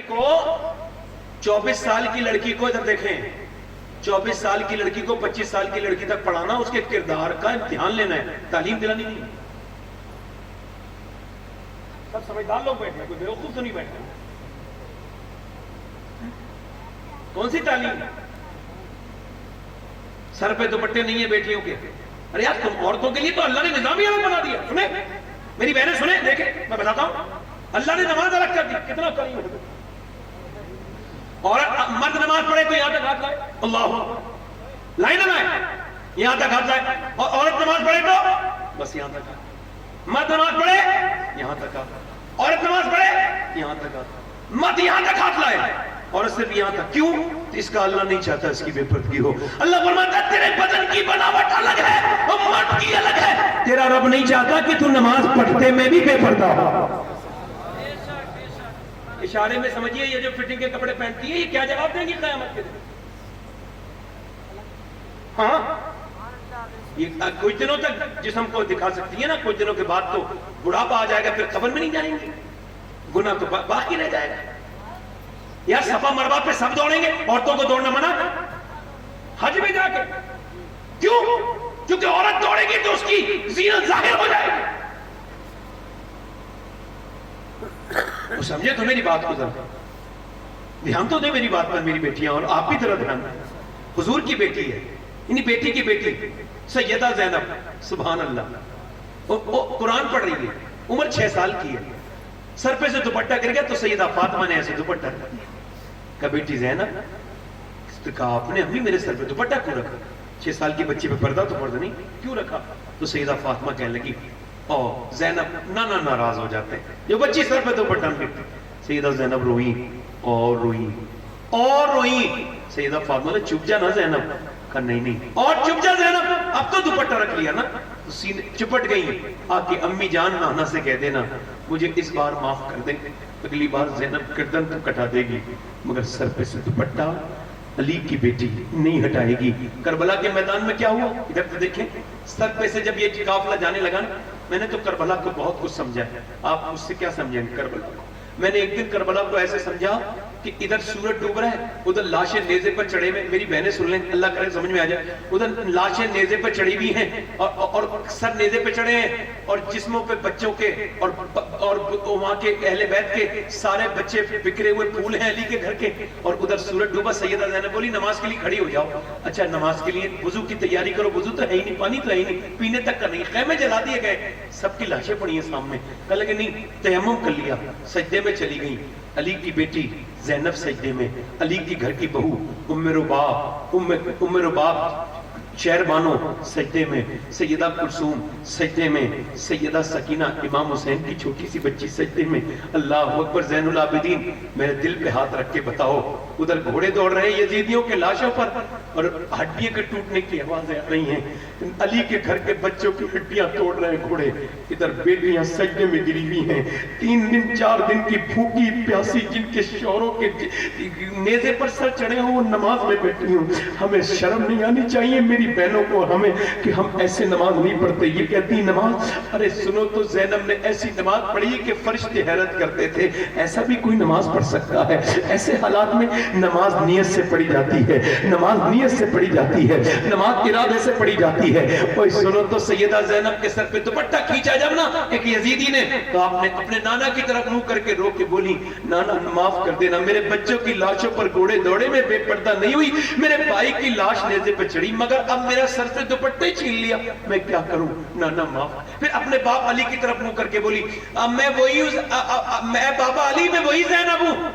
کو 24 سال کی لڑکی کو ادھر دیکھیں 24 سال کی لڑکی کو 25 سال کی لڑکی تک پڑھانا اس کے کردار کا امتحان لینا ہے تعلیم دلانی نہیں سب سمجھدار لوگ بیٹھے ہیں کوئی بیوقوف تو نہیں بیٹھے کون سی تعلیم سر پہ دوپٹے نہیں ہیں بیٹیوں کے ارے یار تم عورتوں کے لیے تو اللہ نے نظام ہی الگ بنا دیا سنیں میری بہنیں سنیں دیکھیں میں بتاتا ہوں اللہ نے نماز الگ کر دی کتنا کریم ہے اور مرد نماز پڑھے تو یہاں تک ہاتھ لائے اللہ لائن لائے یہاں تک ہاتھ لائے اور عورت نماز پڑھے تو بس یہاں تک مرد نماز پڑھے یہاں تک ہاتھ عورت نماز پڑھے یہاں تک ہاتھ مرد یہاں تک ہاتھ لائے اور صرف یہاں تک کیوں اس کا اللہ نہیں چاہتا اس کی بے پردگی ہو اللہ فرماتا ہے تیرے بدن کی بناوٹ الگ ہے اور مرد کی الگ ہے تیرا رب نہیں چاہتا کہ تو نماز پڑھتے میں بھی بے پردہ ہو اشارے میں سمجھیے یہ جو فٹنگ کے کپڑے پہنتی ہے یہ کیا جواب دیں گی قیامت کے دن ہاں یہ کچھ دنوں تک جسم کو دکھا سکتی ہے نا کچھ دنوں کے بعد تو بڑھاپا آ جائے گا پھر قبر میں نہیں جائیں گے گناہ تو باقی رہ جائے گا یار صفا مروہ پہ سب دوڑیں گے عورتوں کو دوڑنا منع حج میں جا کے کیوں کیونکہ عورت دوڑے گی تو اس کی زینت ظاہر ہو جائے گی تو سمجھے تو میری بات کو ذرا دھیان تو دے میری بات پر میری بیٹیاں اور آپ بھی ذرا دھیان دیں حضور کی بیٹی ہے انہی بیٹی کی بیٹی سیدہ زینب سبحان اللہ وہ قرآن پڑھ رہی ہے عمر 6 سال کی ہے سر پہ سے دوپٹہ گر گیا تو سیدہ فاطمہ نے ایسے دوپٹہ رکھ دیا کہا بیٹی زینب کہا آپ نے امی میرے سر پہ دوپٹہ کیوں رکھا 6 سال کی بچی پہ پردہ تو پردہ نہیں کیوں رکھا تو سیدہ فاطمہ کہنے لگی اور زینب نانا ناراض ہو جاتے ہیں جو بچی سر پہ دوپٹہ رکھتی سیدہ زینب روئی اور روئی اور روئی سیدہ فاطمہ نے چپ جا نا زینب کہا نہیں اور چپ جا زینب اب تو دوپٹہ رکھ لیا نا تو سینے چپٹ گئی آکے امی جان نانا سے کہہ دینا مجھے اس بار معاف کر دیں اگلی بار زینب گردن تو کٹا دے گی مگر سر پہ سے دوپٹہ علی کی بیٹی نہیں ہٹائے گی کربلا کے میدان میں کیا ہوا ادھر تو دیکھیں سر پہ سے جب یہ قافلہ جانے لگا میں نے تو کربلا کو بہت کچھ سمجھا ہے آپ مجھ سے کیا سمجھیں کربلا کو میں نے ایک دن کربلا کو ایسے سمجھا کہ ادھر سورج ڈوب رہا ہے ادھر لاشیں نیزے پر چڑھے ہوئے میری بہنیں سن لیں اللہ کرے سمجھ میں آ جائے ادھر لاشیں نیزے پر چڑھی ہوئی ہیں اور سر نیزے پہ چڑھے ہیں اور جسموں پہ بچوں کے اور وہاں کے اہل بیت کے سارے بچے بکھرے ہوئے پھول ہیں علی کے گھر کے اور ادھر سورج ڈوبا سیدہ زینب بولی نماز کے لیے کھڑی ہو جاؤ اچھا نماز کے لیے وضو کی تیاری کرو وضو تو ہے ہی نہیں پانی تو ہے ہی نہیں پینے تک کا نہیں خیمے جلا دیے گئے سب کی لاشیں پڑی ہیں سامنے کہا لگے نہیں تیمم کر لیا سجدے میں چلی گئی علی کی بیٹی زینب سجدے میں علی کی گھر کی بہو ام رباب شہر بانو سجدے میں سیدہ کلثوم سجدے میں سیدہ سکینہ امام حسین کی چھوٹی سی بچی سجدے میں اللہ اکبر زین العابدین میرے دل پہ ہاتھ رکھ کے بتاؤ ادھر گھوڑے دوڑ رہے ہیں یزیدیوں کے لاشوں پر اور ہڈیاں کے ٹوٹنے کی آوازیں آ رہی ہیں علی کے گھر کے بچوں کی ہڈیاں توڑ رہے ہیں گھوڑے ادھر بیٹیاں سجدے میں گری ہوئی ہیں 3 دن 4 دن کی بھوکی پیاسی جن کے شوہروں کے نیزے پر سر چڑھے ہوں وہ نماز میں بیٹھی ہوں ہمیں شرم نہیں آنی چاہیے میری بہنوں کو ہمیں کہ ہم ایسے نماز نہیں پڑھتے یہ کہتی نماز ارے سنو تو زینب نے ایسی نماز پڑھی کہ فرشتے حیرت کرتے تھے ایسا بھی کوئی نماز پڑھ سکتا ہے ایسے حالات میں نماز نیت سے پڑھی جاتی ہے نماز نیت سے پڑھی جاتی ہے نماز ارادے سے پڑھی جاتی ہے اوہ سنو تو سیدہ زینب کے سر پہ دوپٹہ کھینچا جب نا ایک یزیدی نے تو آپ نے اپنے نانا کی طرف منہ کر کے رو کے بولی نانا معاف کر دینا میرے بچوں کی لاشوں پر گھوڑے دوڑے میں بے پردہ نہیں ہوئی میرے بھائی کی لاش نیزے پہ چڑھی مگر اب میرا سر سے دوپٹے چھین لیا میں کیا کروں نانا معاف پھر اپنے باپ علی کی طرف منہ کر کے بولی میں بابا علی میں وہی زینب ہوں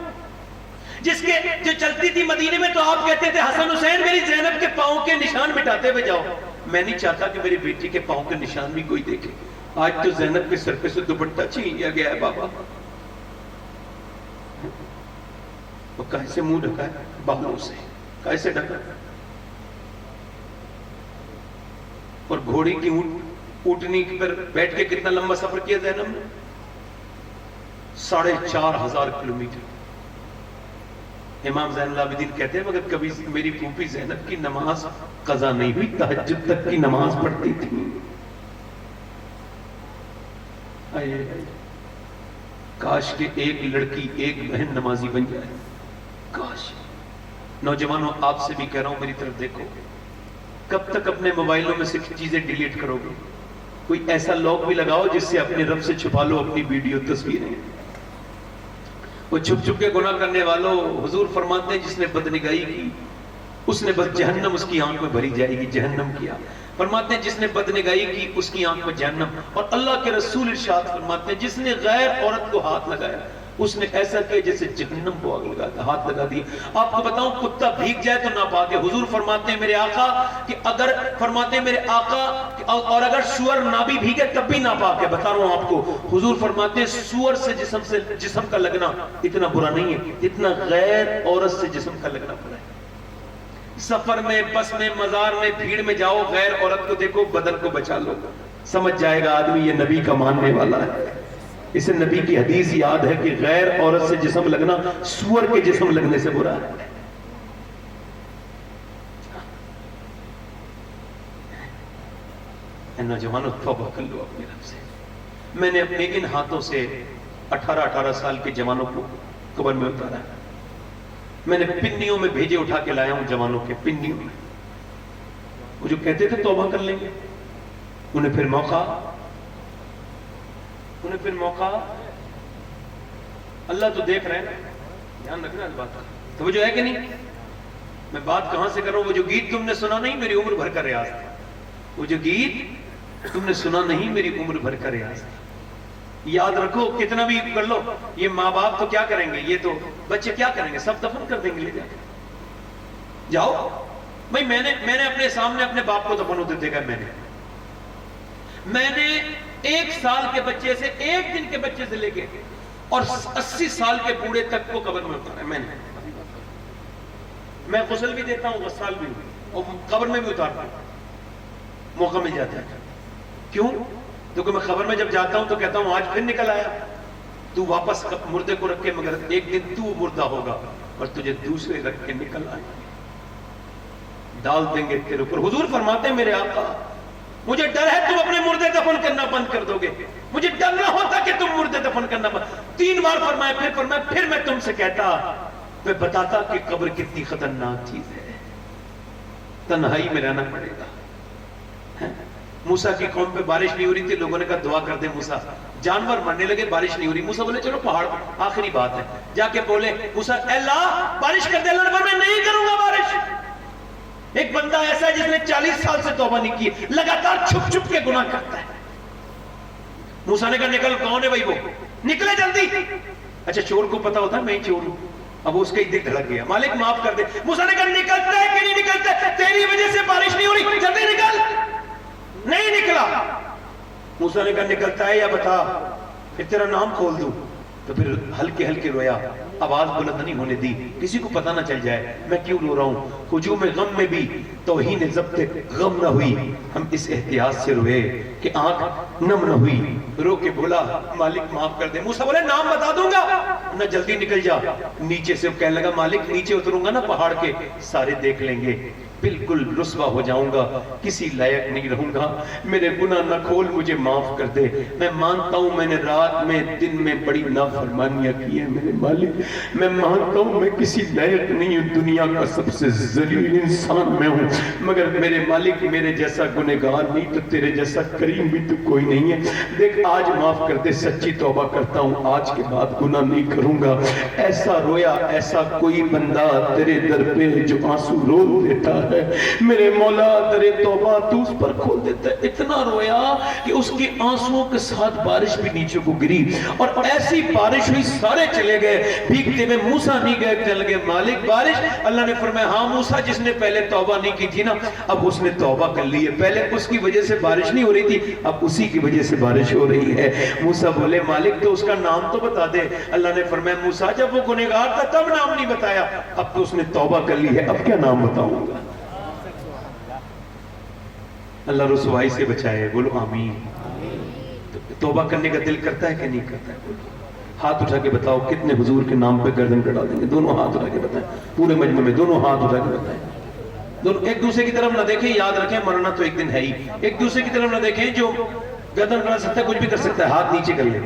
جس کے جو چلتی تھی مدینے میں تو آپ کہتے تھے حسن حسین میری زینب کے پاؤں کے نشان مٹاتے ہوئے جاؤ میں نہیں چاہتا کہ میری بیٹی کے پاؤں کے نشان بھی کوئی دیکھے آج تو زینب کے سر پہ سے دوپٹہ چھین لیا گیا ہے بابا وہ کیسے منہ ڈھکا ہے بالوں سے کیسے ڈھکا اور گھوڑی کی اونٹنی پر بیٹھ کے کتنا لمبا سفر کیا زینب نے 4,500 کلومیٹر امام زین العابدین کہتے ہیں مگر کبھی میری پھوپھی زینب کی نماز قضا نہیں ہوئی تہجد تک کی نماز پڑھتی تھی کاش کہ ایک لڑکی ایک بہن نمازی بن جائے، کاش۔ نوجوانوں آپ سے بھی کہہ رہا ہوں میری طرف دیکھو، کب تک اپنے موبائلوں میں سے چیزیں ڈیلیٹ کرو گے؟ کوئی ایسا لاک بھی لگاؤ جس سے اپنے رب سے چھپا لو اپنی ویڈیو تصویریں۔ وہ چھپ چھپ کے گناہ کرنے والوں، حضور فرماتے ہیں جس نے بدنگاہی کی اس نے بس جہنم اس کی آنکھ میں بھری جائے گی، جہنم کیا۔ فرماتے ہیں جس نے بدنگاہی کی اس کی آنکھ میں جہنم، اور اللہ کے رسول ارشاد فرماتے ہیں جس نے غیر عورت کو ہاتھ لگایا اس نے ایسا کیا جیسے جہنم کو آگ لگا دیا، ہاتھ لگا دیا۔ آپ کو بتاؤں کتا بھیگ جائے تو ناپاک ہے۔ حضور فرماتے ہیں میرے آقا کہ اگر فرماتے ہیں میرے آقا اور اگر سور نہ بھی بھیگے تب بھی ناپاک ہے۔ بتا رہا ہوں آپ کو، حضور فرماتے ہیں سور سے جسم کا لگنا اتنا برا نہیں ہے اتنا غیر عورت سے جسم کا لگنا برا ہے۔ سفر میں، بس میں، مزار میں، بھیڑ میں جاؤ، غیر عورت کو دیکھو، بدن کو بچا لو، سمجھ جائے گا آدمی یہ نبی کا ماننے والا ہے۔ اسے نبی کی حدیث یاد ہے کہ غیر عورت سے جسم لگنا سور کے جسم لگنے سے برا ہے۔ اے نوجوانوں توبہ کر لو اپنے رب سے۔ میں نے اپنے ان ہاتھوں سے 18 سال کے جوانوں کو قبر میں اتارا ہے۔ میں نے پنیوں میں بھیجے اٹھا کے لایا ہوں جوانوں کے، پنیوں میں۔ وہ جو کہتے تھے توبہ کر لیں گے، انہیں پھر موقع اللہ تو دیکھ رہے ہیں نا، دھیان رکھنا اس بات کا۔ تو وہ جو ہے کہ نہیں، میں بات کہاں سے کر رہا ہوں؟ وہ جو گیت تم نے سنا نہیں میری عمر بھر کا ریاض تھا، وہ جو گیت تم نے سنا نہیں میری عمر بھر کا ریاض تھا۔ یاد رکھو، کتنا بھی کر لو، یہ ماں باپ تو کیا کریں گے، یہ تو بچے کیا کریں گے، سب دفن کر دیں گے لے جا کے۔ جاؤ بھائی، میں نے اپنے سامنے اپنے باپ کو دفن ہوتے دیکھا۔ میں نے 1 سال کے بچے سے، 1 دن کے بچے سے لے کے اور 80 سال کے بوڑھے تک کو قبر میں اتارا ہے۔ میں غسل بھی دیتا ہوں، غسال بھی ہوں، اور قبر میں بھی اتارتا ہوں، موقع مل جاتا ہے۔ کیوں؟ کیونکہ میں خبر میں جب جاتا ہوں تو کہتا ہوں آج پھر نکل آیا، تو واپس مردے کو رکھ کے، مگر ایک دن تو مردہ ہوگا اور تجھے دوسرے رکھ کے نکل آئے، ڈال دیں گے تیرے اوپر۔ حضور فرماتے ہیں میرے آقا مجھے ڈر ہے تم اپنے مردے دفن کرنا بند کر دو گے، مجھے ڈر نہ ہوتا کہ تم مردے دفن کرنا بند۔ 3 بار فرمایا، پھر میں تم سے کہتا، میں بتاتا کہ قبر کتنی خطرناک چیز ہے، تنہائی میں رہنا پڑے گا۔ موسیٰ کی قوم پہ بارش نہیں ہو رہی تھی، لوگوں نے کہا دعا کر دے موسیٰ، جانور مرنے لگے، بارش نہیں ہو رہی۔ موسیٰ بولے چلو پہاڑ، آخری بات ہے، جا کے بولے موسیٰ اے اللہ بارش کر دے، اللہ نے میں نہیں کروں گا بارش۔ ایک بندہ ایسا ہے جس نے 40 سال سے توبہ نہیں کی، لگاتار چھپ چھپ کے گناہ کرتا ہے۔ موسیٰ نے کہا نکل، کون ہے بھائی وہ، نکلے جلدی۔ اچھا چور کو پتا ہوتا ہے میں ہی چور ہوں، اب اس کا ہی دل دھڑک گیا، مالک معاف کر دے۔ موسیٰ نے کہا نکلتا ہے کہ نہیں نکلتا، تیری وجہ سے بارش نہیں ہو رہی، جلدی نکل۔ نہیں نکلا۔ موسیٰ نے کہا نکلتا ہے یا بتا، پھر تیرا نام کھول دوں۔ تو پھر ہلکے ہلکے رویا، آواز بلند نہیں ہونے دی، کسی کو پتہ نہ چل جائے میں کیوں رو رہا ہوں۔ ہجوم غم میں بھی توہین ضبط غم نہ ہوئی، ہم اس احتیاط سے روئے کہ آنکھ نم نہ ہوئی۔ رو کے بولا مالک معاف کر دے۔ موسیٰ بولے نام بتا دوں گا نہ، جلدی نکل جا۔ نیچے سے کہنے لگا مالک نیچے اتروں گا نا پہاڑ کے، سارے دیکھ لیں گے، بالکل رسوا ہو جاؤں گا، کسی لائق نہیں رہوں گا، میرے گناہ نہ کھول، مجھے معاف کر دے۔ میں مانتا ہوں میں نے رات میں دن میں بڑی نافرمانیاں کی ہیں میرے مالک، میں مانتا ہوں میں کسی لائق نہیں ہوں، دنیا کا سب سے ذلیل انسان میں ہوں، مگر میرے مالک میرے جیسا گنہگار نہیں تو تیرے جیسا کریم بھی تو کوئی نہیں ہے۔ دیکھ آج معاف کر دے، سچی توبہ کرتا ہوں، آج کے بعد گناہ نہیں کروں گا۔ ایسا رویا، ایسا کوئی بندہ تیرے در پہ جو آنسو رو دیتا ہے میرے مولا در توبہ تو اس پر کھول دیتا ہے۔ اتنا رویا کہ اس کے آنسوؤں کے ساتھ بارش بھی نیچے کو گری، اور ایسی بارش ہوئی سارے چلے گئے، بھیگتے ہوئے موسیٰ نہیں گئے، کہنے لگے مالک بارش۔ اللہ نے فرمایا ہاں موسیٰ جس نے پہلے توبہ نہیں کی تھی نا، اب اس نے توبہ کر لی ہے، پہلے اس کی وجہ سے بارش نہیں ہو رہی تھی، اب اسی کی وجہ سے بارش ہو رہی ہے۔ موسیٰ بولے مالک تو اس کا نام تو بتا دے۔ اللہ نے فرمایا موسیٰ جب وہ گنہگار تھا تب نام نہیں بتایا، اب تو اس نے توبہ کر لی ہے، اب کیا نام بتاؤں گا۔ اللہ رسوائی سے بچائے، بولو آمین۔ توبہ کرنے کا دل کرتا ہے کہ نہیں کرتا ہے؟ ہاتھ اٹھا کے بتاؤ کتنے حضور کے نام پہ گردن کٹا دیں گے؟ دونوں ہاتھ اٹھا کے بتائیں، پورے مجمع میں دونوں ہاتھ اٹھا کے بتائیں۔ دونوں ایک دوسرے کی طرف نہ دیکھیں، یاد رکھیں مرنا تو ایک دن ہے ہی۔ ایک دوسرے کی طرف نہ دیکھیں، جو گردن گڑا سکتا ہے، کچھ بھی کر سکتا ہے، ہاتھ نیچے کر لے،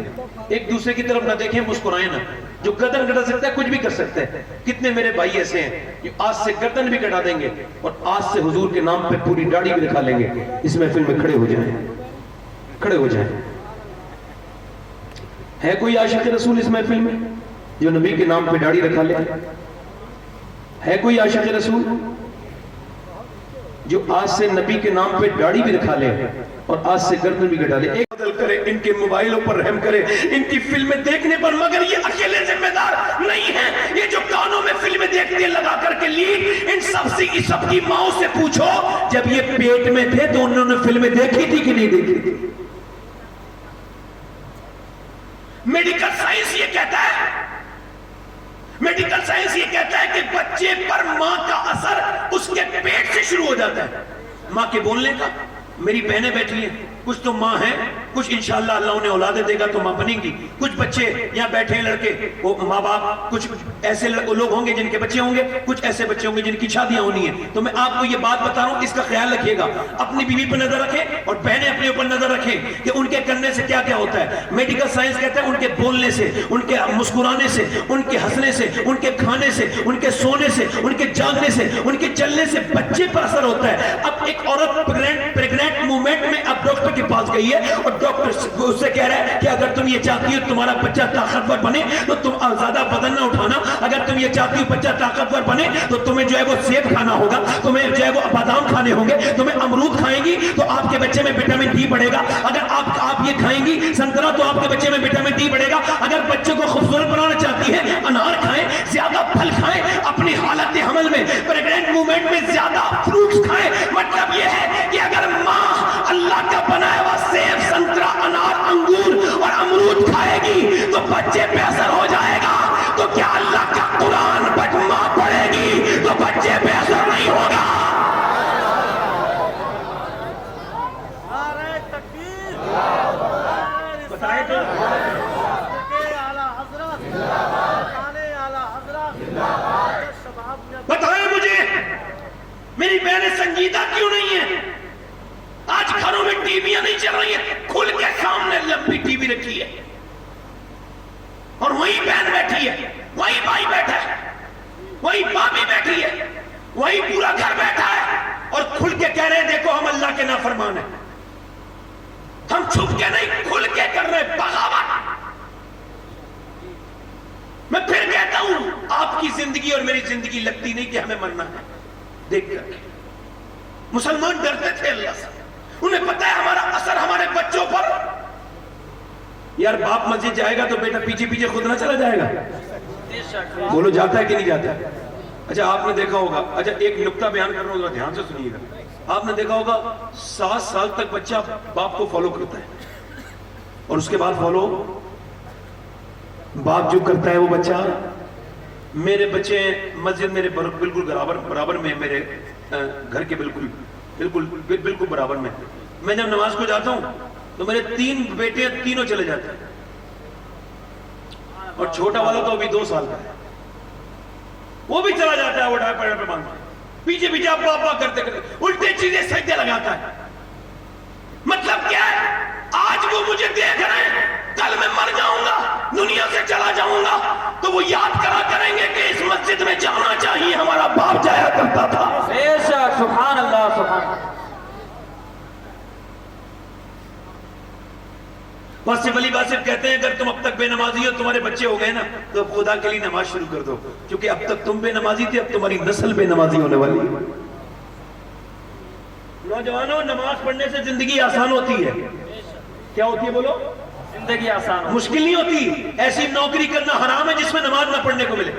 ایک دوسرے کی طرف نہ دیکھیں، مسکرائیں نہ. جو گردن کٹا سکتا ہے کچھ بھی کر سکتا ہے. کتنے میرے بھائی ایسے ہیں جو آج سے گردن بھی کٹا دیں گے اور آج سے حضور کے نام پہ پوری داڑھی بھی دکھا لیں گے. اس محفل میں کھڑے ہو جائیں، کھڑے ہو جائیں. ہے کوئی عاشق رسول اس محفل میں جو نبی کے نام پہ داڑھی رکھا لے؟ ہے کوئی عاشق رسول جو آج سے نبی کے نام پہ داڑھی بھی رکھا لے اور آج سے گردن بھی کٹا لے؟ ایک بدل کرے، ان کے موبائلوں پر رحم کرے، ان کی فلمیں دیکھنے پر. مگر یہ اکیلے ذمہ دار نہیں ہیں. یہ جو کانوں میں فلمیں دیکھتے ہیں لگا کر کے لیڈ، ان سب کی ماؤں سے پوچھو جب یہ پیٹ میں تھے تو انہوں نے فلمیں دیکھی تھی کہ نہیں دیکھی تھی؟ میڈیکل سائنس یہ کہتا ہے، میڈیکل سائنس یہ کہتا ہے کہ بچے پر ماں کا اثر اس کے پیٹ سے شروع ہو جاتا ہے. ماں کے بولنے کا. میری بہنیں بیٹھی ہیں، کچھ تو ماں ہیں، کچھ انشاءاللہ اللہ انہیں اولادیں دے گا تو ماں بنیں گی. کچھ بچے یہاں بیٹھے ہیں لڑکے، وہ ماں باپ، کچھ ایسے لوگ ہوں گے جن کے بچے ہوں گے، کچھ ایسے بچے ہوں گے جن کی شادیاں ہونی ہیں. تو میں آپ کو یہ بات بتا رہا ہوں، اس کا خیال رکھیے گا. اپنی بیوی پر نظر رکھیں اور بہنیں اپنے اوپر نظر رکھیں کہ ان کے کرنے سے کیا کیا ہوتا ہے. میڈیکل سائنس کہتا ہے ان کے بولنے سے، ان کے مسکرانے سے، ان کے ہنسنے سے، ان کے کھانے سے، ان کے سونے سے، ان کے جاگنے سے، ان کے چلنے سے بچے پر اثر ہوتا ہے. اب ایک عورت پریگننٹ مومنٹ میں اب ڈاکٹر کے پاس گئی ہے اور ڈاکٹر اس سے کہہ رہا ہے کہ اگر تم یہ چاہتی ہو تمہارا بچہ طاقتور بنے تو تم زیادہ وزن نہ اٹھانا. اگر تم یہ چاہتی ہو بچہ طاقتور بنے تو تمہیں جو ہے وہ سیب کھانا ہوگا، تمہیں جو ہے وہ بادام کھانے ہوں گے، تمہیں امرود کھائیں گی تو آپ کے بچے میں وٹامن ڈی بڑھے گا. اگر آپ یہ کھائیں گی سنترا تو آپ کے بچے میں وٹامن ڈی بڑھے گا. اگر بچے کو خوبصورت بنانا چاہتی ہے انار کھائیں، زیادہ پھل کھائیں، اپنی حالت حمل میں پریگننٹ مومنٹ میں زیادہ فروٹس کھائیں. مطلب یہ ہے کہ اگر ماں اللہ کا بنایا ہوا سیب، سنترا، انار، انگور اور امرود کھائے گی تو بچے پہ اثر ہو جائے گا. تو کیا اللہ کا قرآن ماں پڑھے گی تو بچے پہ اثر نہیں ہوگا؟ بتائے تو بتائیں مجھے، میری بہنیں سنجیدہ کیوں نہیں ہیں؟ آج گھروں میں ٹی ویاں نہیں چل رہی ہیں، کھل کے سامنے لمبی ٹی وی رکھی ہے اور وہی بہن بیٹھی ہے، وہی بھائی بیٹھا ہے، وہی بھابھی بیٹھی ہے، وہی پورا گھر بیٹھا ہے اور کھل کے کہہ رہے ہیں دیکھو ہم اللہ کے نافرمان ہیں. ہم چھپ کے نہیں، کھل کے کر رہے بغاوت. میں پھر کہتا ہوں آپ کی زندگی اور میری زندگی لگتی نہیں کہ ہمیں مرنا ہے. دیکھ کر مسلمان ڈرتے تھے اللہ سے، انہیں پتا ہے ہمارا اثر ہمارے بچوں پر. یار باپ مسجد جائے گا تو بیٹا پیچھے پیچھے خود نہ چلا جائے گا؟ بولو جاتا ہے کہ نہیں جاتا ہے؟ اچھا آپ نے دیکھا ہوگا، اچھا ایک نکتہ بیان کر رہا ہوں، دھیان سے سنیے گا. آپ نے دیکھا ہوگا 7 سال تک بچہ باپ کو فالو کرتا ہے اور اس کے بعد فالو باپ جو کرتا ہے وہ بچہ. میرے بچے مسجد میرے بالکل برابر میں، میرے گھر کے بالکل برابر میں. میں جب نماز کو جاتا ہوں تو میرے 3 بیٹے تینوں چلے جاتے ہیں اور چھوٹا والا تو ابھی 2 سال کا ہے، وہ بھی چلا جاتا ہے، وہ ڈائپر پہ باندھ کے پیچھے پیچھے آپ پاپا کرتے الٹے چیزیں سجدے لگاتا ہے. مطلب کیا ہے؟ آج وہ مجھے دیکھ رہے ہیں، کل میں مر جاؤں گا، دنیا سے چلا جاؤں گا تو وہ یاد کرا کریں گے کہ اس مسجد میں جانا چاہیے، ہمارا باپ جایا کرتا تھا. بے شک، سبحان اللہ، سبحان اللہ. واسف علی واسف کہتے ہیں اگر تم اب تک بے نمازی ہو، تمہارے بچے ہو گئے نا تو اب خدا کے لیے نماز شروع کر دو، کیونکہ اب تک تم بے نمازی تھے، اب تمہاری نسل بے نمازی ہونے والی ہے. نوجوانوں نماز پڑھنے سے زندگی آسان ہوتی ہے. کیا ہوتی ہے بولو؟ زندگی آسان ہوتی ہے. مشکل نہیں ہوتی. ایسی نوکری کرنا حرام ہے جس میں نماز نہ پڑھنے کو ملے.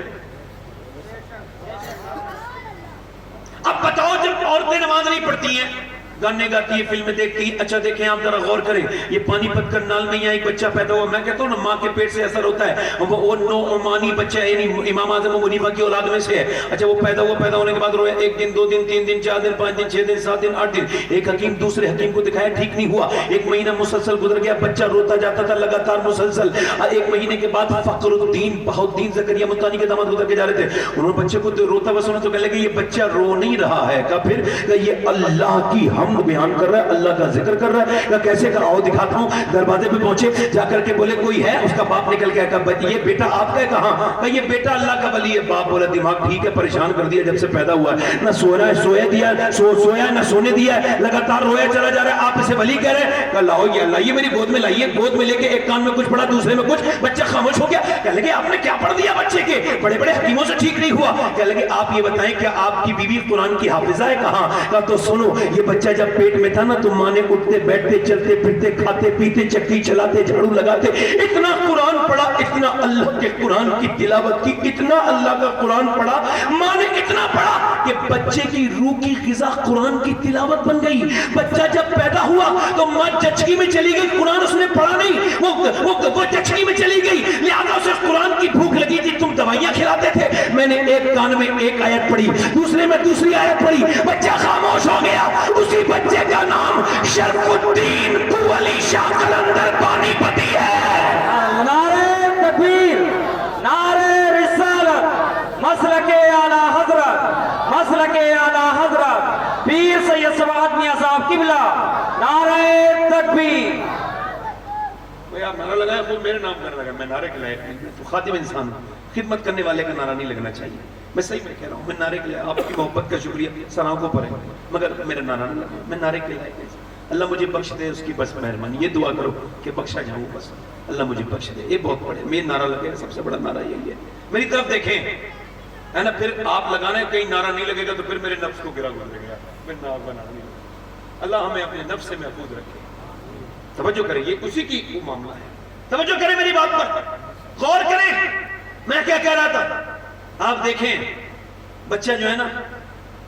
اب بتاؤ جب عورتیں نماز نہیں پڑھتی ہیں، گانے گاتی ہے، فلمیں دیکھتی ہیں، اچھا دیکھیں آپ ذرا غور کریں، یہ پانی پت کر نال میں یہاں ایک بچہ پیدا ہوا، میں کہتا ہوں نا ماں کے پیٹ سے اثر ہوتا ہے، وہ نوعمانی بچہ یعنی امام اعظم ابو حنیفہ کی اولاد میں سے ہے. اچھا وہ پیدا ہونے کے بعد رویا 1 دن 2 دن 3 دن 4 دن 5 دن 6 دن 7 دن 8 دن. ایک حکیم دوسرے حکیم کو دکھایا، ٹھیک نہیں ہوا. 1 مہینہ مسلسل گزر گیا، بچہ روتا جاتا تھا لگاتار مسلسل. 1 مہینے کے بعد فخر الدین بہاؤالدین زکریا ملتانی کے داماد گزر کے جا رہے تھے، انہوں نے بچے کو روتا ہوا سنا تو کہنے لگے یہ بچہ رو نہیں رہا ہے. کہا پھر؟ کہ یہ اللہ کی حمد بیان کر رہا ہے, اللہ کا ذکر کر رہا ہے. کیسے کہ آؤ دکھاتا ہوں. دروازے پہ پہنچے, جا کر کے بولے کوئی ہے؟ اس کا باپ نکل کے کہا یہ بیٹا آپ کا ہے. کہاں؟ کہ یہ بیٹا اللہ کا ولی ہے. باپ بولا دماغ ٹھیک ہے, پریشان کر دیا جب سے پیدا ہوا ہے, نہ سونا ہے سویا دیا, سویا نہ سونے دیا ہے, لگاتار رویا چلا جا رہا ہے, آپ اسے ولی کہہ رہے ہیں. کہ لاؤ یہ لائیے میری گود میں لائیے. گود میں لے کے ایک کان میں کچھ پڑھا دوسرے میں کچھ, بچہ خاموش ہو گیا. کہنے لگے آپ نے کیا پڑھ دیا بچے کے؟ بڑے بڑے حکیموں سے ٹھیک نہیں ہوا. کہنے لگے آپ یہ بتائیں کہ آپ کی بیوی قرآن کی حافظہ ہے؟ کہاں؟ کہا تو سنو, یہ بچہ جب پیٹ میں تھا نا تو ماں نے اٹھتے بیٹھتے چلتے پھرتے کھاتے پیتے چکی چلاتے جھاڑو لگاتے اتنا قرآن پڑھا, اتنا اللہ کے قرآن کی تلاوت کی, اتنا اللہ کا قرآن پڑھا, ماں نے اتنا پڑھا کہ بچے کی روح کی غذا قرآن کی تلاوت بن گئی. بچہ جب پیدا ہوا تو ماں چچکی میں چلی گئی, قرآن اس نے پڑھا نہیں, وہ چچکی میں چلی گئی, لہذا اسے قرآن کی بھوک لگی تھی. تم دوائیاں کھلاتے تھے, میں نے ایک کان میں ایک آیت پڑھی, دوسرے میں دوسری آیت پڑھی, بچہ خاموش ہو گیا. اسی بچے کا نام شرف الدین علی شاہ قلندر پانی پتی ہے. نعرہ تکبیر, نعرہ رسالت, مسلک اعلی حضرت, مسلک اعلی حضرت پیر سید سواد میاں صاحب قبلہ. نعرہ تکبیر. کوئی آپ نعرہ لگائے, خود میرے نام کر لگا, میں نعرے کے لائق نہیں, تو خاتم انسان, خدمت کرنے والے کا نعرہ نہیں لگنا چاہیے. میں صحیح میں کہہ رہا ہوں, میں نعرے کے لائق, آپ کی محبت کا شکریہ, سر آنکھوں پر ہے, مگر میرا نعرہ نہیں لگا, میں نعرے کے لائق ہے. اللہ مجھے بخش دے, اس کی بس مہربانی. یہ دعا کرو کہ بخشا جاؤں, بس اللہ مجھے بخش دے. یہ بہت بڑے میرے نعرہ لگے, سب سے بڑا نعرہ یہی ہے. میری طرف دیکھیں ہے نا, پھر آپ لگانا ہے, کہیں نعرہ نہیں لگے گا تو پھر میرے نفس کو گرا گزرے گا, پھر نعرہ بنا نہیں. اللہ ہمیں اپنے نفس سے محفوظ رکھے. توجہ کریں, یہ اسی کی معاملہ ہے. توجہ کریں میری بات پر, غور کریں میں کیا کہہ رہا تھا. آپ دیکھیں بچہ جو ہے نا,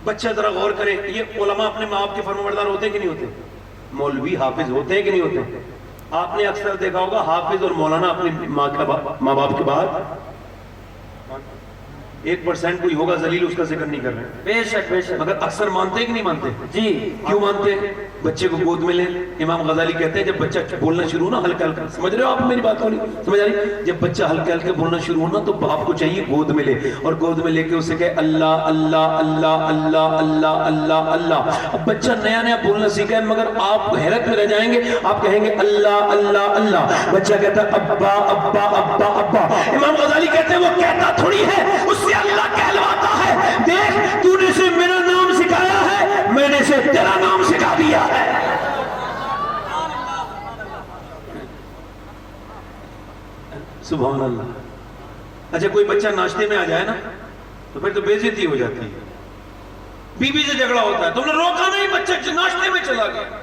بچہ ذرا غور کریں. یہ علماء اپنے ماں باپ کے فرمانبردار ہوتے ہیں کہ نہیں ہوتے؟ مولوی حافظ ہوتے ہیں کہ نہیں ہوتے؟ آپ نے اکثر دیکھا ہوگا حافظ اور مولانا اپنی ماں باپ کے بعد 1% کوئی ہوگا ذلیل, اس کا ذکر نہیں کر رہے ہیں, بے شک بے شک, مگر اکثر مانتے ہیں کہ نہیں مانتے؟ جی کیوں مانتے ہیں؟ بچے کو گود میں لیں. امام غزالی کہتے ہیں جب بچہ بولنا شروع ہونا ہلکا ہلکا, سمجھ رہے ہو آپ میری بات کو نہیں سمجھ رہی؟ جب بچہ ہلکا ہلکا بولنا شروع ہونا تو باپ کو چاہیے گود میں لے, اور گود میں لے کے اسے کہے اللہ اللہ اللہ اللہ اللہ اللہ اللہ. اب بچہ نیا نیا بولنا سیکھا ہے, مگر آپ حیرت میں رہ جائیں گے, آپ کہیں گے اللہ اللہ اللہ, بچہ کہتا ہے ابا ابا ابا ابا. امام غزالی کہتے ہیں وہ کہتا تھوڑی ہے, اس سے اللہ کہلواتا ہے. دیکھ تو نے سے میرا نام سکھایا ہے, میں نے سے تیرا نام سکھا دیا ہے. سبحان اللہ. اچھا کوئی بچہ ناشتے میں آ جائے نا تو پھر تو بے عزتی ہو جاتی ہے, بیوی سے جھگڑا ہوتا ہے, تم نے روکا نہیں, بچہ ناشتے میں چلا گیا,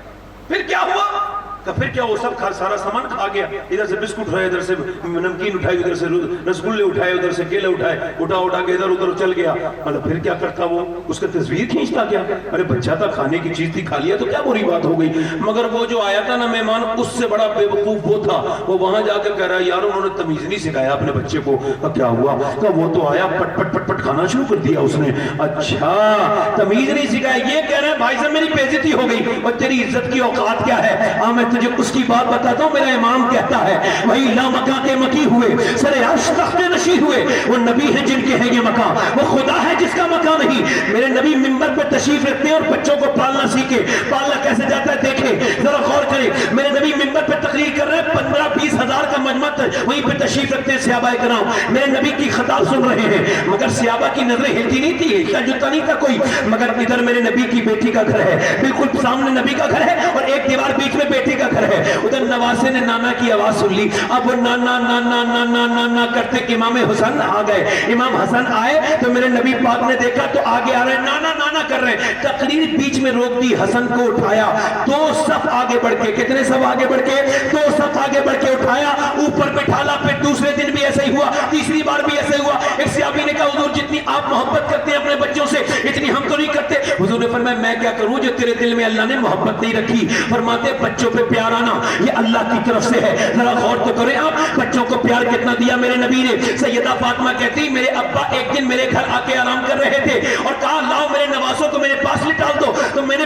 پھر کیا ہوا؟ پھر کیا وہ سب سارا سامان کھا گیا, ادھر سے بسکٹ اٹھائے, ادھر سے نمکین اٹھائی, ادھر سے رسگلے اٹھائے, ادھر سے کیلے اٹھائے, اٹھا کے ادھر ادھر چل گیا. مطلب پھر کیا کرتا وہ, اس کا تصویر کھینچتا کیا؟ ارے بچہ تھا, کھانے کی چیز تھی, کھا لیا تو کیا بری بات ہو گئی. مگر وہ جو آیا تھا نا مہمان, اس سے بڑا بے وقوف وہ تھا, وہ وہاں جا کر کہہ رہا ہے یار انہوں نے تمیز نہیں سکھایا اپنے بچے کو. کیا ہوا؟ کہ وہ تو آیا پٹ پٹ پٹ پٹ کھانا شروع کر دیا اس نے. اچھا تمیز نہیں سکھایا, یہ کہہ رہے ہیں بھائی صاحب میری بے عزتی ہو گئی, اور تیری عزت کی اوقات کیا ہے؟ میں تجھے اس کی بات بتاتا ہوں. میرا امام کہتا ہے وہی لا مکان کے مکی ہوئے, سر عرش تخت نشی ہوئے, وہ نبی ہیں جن کے ہیں یہ مکان, وہ خدا ہے جس کا مکان نہیں. میرے نبی منبر پہ تشریف رکھتے ہیں اور بچوں کو پالنا سیکھے. پالنا کیسے جاتا ہے دیکھیں, ذرا غور کریں. میرے نبی منبر پہ تقریر کر رہے ہیں, 15-20 ہزار کا مجمع وہیں پہ تشریف رکھتے ہیں صحابہ کرام. میرے نبی کی خطاب سن رہے ہیں, مگر صحابہ کی نظریں ہلتی نہیں تھی, ہلتا جلتا نہیں تھا کوئی. مگر ادھر میرے نبی کی بیٹی کا گھر ہے, بالکل سامنے نبی کا گھر ہے, اور ایک دیوار بیچ میں بیٹی کا گھر ہے. ادھر نواسے نے نانا کی آواز سن لی, اب وہ نانا نانا نانا نانا کرتے کہ امام حسن آ گئے. امام حسن آئے تو میرے نبی پاک نے دیکھا تو آگے آ رہے ہیں, نانا نانا کر رہے ہیں. تقریر بیچ میں روک دی, حسن کو اٹھایا, 2 صف آگے بڑھ کے, کتنے صف آگے بڑھ کے, 2 صف آگے بڑھ کے اٹھایا, اوپر بٹھالا. پھر دوسرے دن بھی ایسا ہی ہوا, تیسری بار بھی ایسا ہی ہوا. ایک صحابی نے کہا حضور جتنی آپ محبت کرتے ہیں اپنے بچوں سے اتنی ہم تو نہیں کرتے. حضور نے فرمایا میں کیا کروں جو تیرے دل میں اللہ نے محبت نہیں رکھی. فرماتے بچوں پہ پیار آنا یہ اللہ کی طرف سے ہے. ذرا غور تو کریں آپ, بچوں کو پیار کتنا دیا میرے نبی نے. سیدہ فاطمہ کہتی میرے ابا ایک دن میرے گھر آ کے آرام کر رہے تھے اور کہا لاؤ میرے نواسوں کو میرے پاس لٹال دو. تو میں نے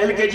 LKG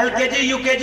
LKG UKG